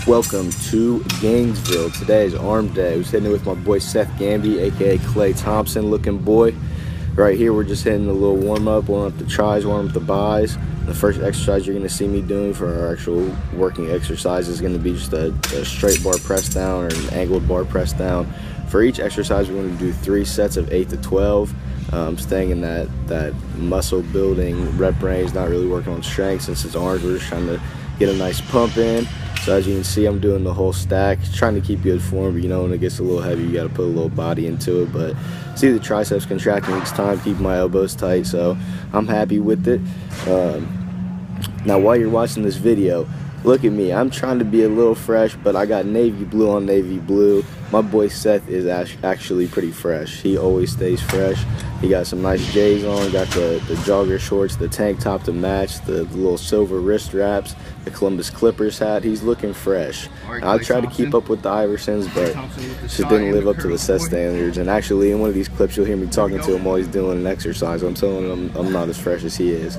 Welcome to Gainesville. Today is arm day. I was hitting it with my boy Seth Gamby, aka Klay Thompson looking boy. Right here we're just hitting a little warm up the tries, warm up the buys. The first exercise you're going to see me doing for our actual working exercise is going to be just a straight bar press down or an angled bar press down. For each exercise we're going to do 3 sets of 8 to 12. Staying in that muscle building rep range, not really working on strength since it's arms. We're just trying to get a nice pump in. So as you can see, I'm doing the whole stack, trying to keep good form, but you know when it gets a little heavy, you got to put a little body into it. But see the triceps contracting each time, keep my elbows tight, so I'm happy with it. Now while you're watching this video, look at me. I'm trying to be a little fresh, but I got navy blue on navy blue. My boy Seth is actually pretty fresh. He always stays fresh. He got some nice J's on, got the jogger shorts, the tank top to match, the little silver wrist wraps, the Columbus Clippers hat. He's looking fresh. I tried to keep up with the Iversons, but just didn't live up to the Seth standards. And actually, in one of these clips, you'll hear me talking to him while he's doing an exercise. I'm telling him I'm not as fresh as he is.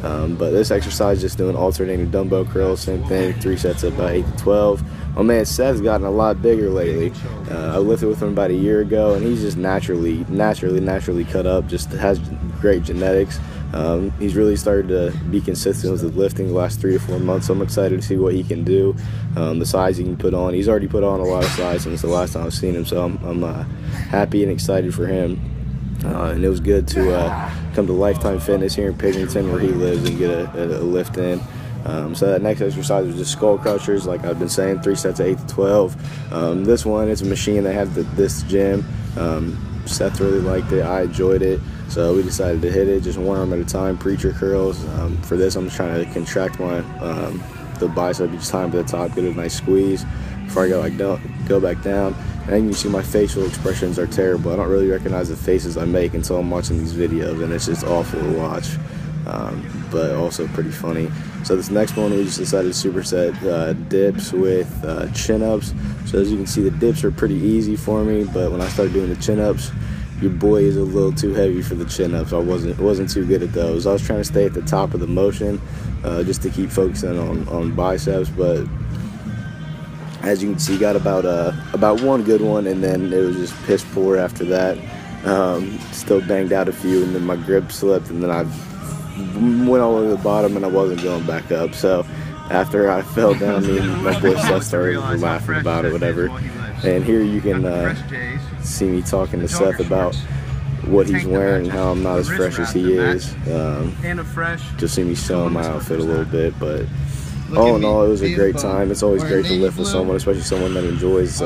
But this exercise, just doing alternating dumbbell curls, same thing, 3 sets of about 8 to 12. My man Seth's gotten a lot bigger lately. I lifted with him about a year ago, and he's just naturally cut up, just has great genetics. He's really started to be consistent with his lifting the last 3 to 4 months, so I'm excited to see what he can do, the size he can put on. He's already put on a lot of size since the last time I've seen him, so I'm happy and excited for him. And it was good to come to Lifetime Fitness here in Pickerington where he lives and get a lift in. So that next exercise was just skull crushers, like I've been saying, 3 sets of 8 to 12. This one, it's a machine they have at this gym. Seth really liked it, I enjoyed it, so we decided to hit it just 1 arm at a time, preacher curls. For this, I'm just trying to contract my the bicep each time to the top, get a nice squeeze before I go back down. And you can see my facial expressions are terrible. I don't really recognize the faces I make until I'm watching these videos, and it's just awful to watch, but also pretty funny. So this next one, we just decided to superset dips with chin-ups. So as you can see, the dips are pretty easy for me, but when I started doing the chin-ups, your boy is a little too heavy for the chin-ups. I wasn't too good at those. I was trying to stay at the top of the motion just to keep focusing on biceps, but as you can see, got about 1 good one, and then it was just piss poor after that. Still banged out a few, and then my grip slipped, and then I went all the way to the bottom, and I wasn't going back up. So after I fell down, me and my boy Seth started laughing about it, whatever. And here you can see me talking to Seth about what he's wearing and how I'm not as fresh as he is. Just see me showing my outfit a little bit, but all in all, it was a great time. It's always great to lift with someone, especially someone that enjoys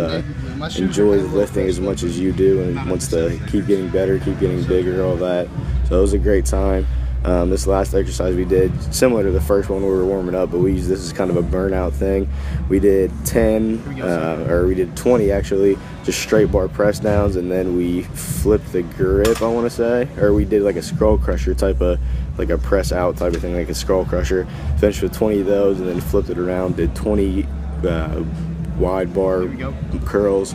lifting as much as you do and wants to keep getting better, keep getting bigger, all that. So it was a great time. This last exercise we did, similar to the first one, we were warming up, but this is kind of a burnout thing. We did 20 actually, just straight bar press downs, and then we flipped the grip, I want to say, or we did like a skull crusher type of, like a press out type of thing, like a skull crusher. Finished with 20 of those, and then flipped it around, did 20 wide bar curls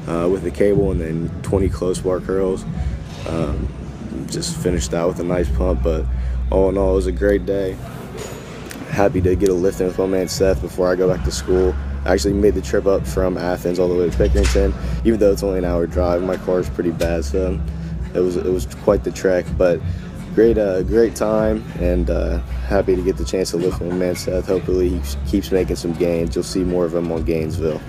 with the cable, and then 20 close bar curls. Just finished out with a nice pump, but all in all, it was a great day. Happy to get a lift in with my man Seth before I go back to school. I actually made the trip up from Athens all the way to Pickerington, even though it's only an hour drive. My car is pretty bad, so it was quite the trek, but great time, and happy to get the chance to lift with my man Seth. Hopefully he keeps making some gains. You'll see more of him on Gainesville.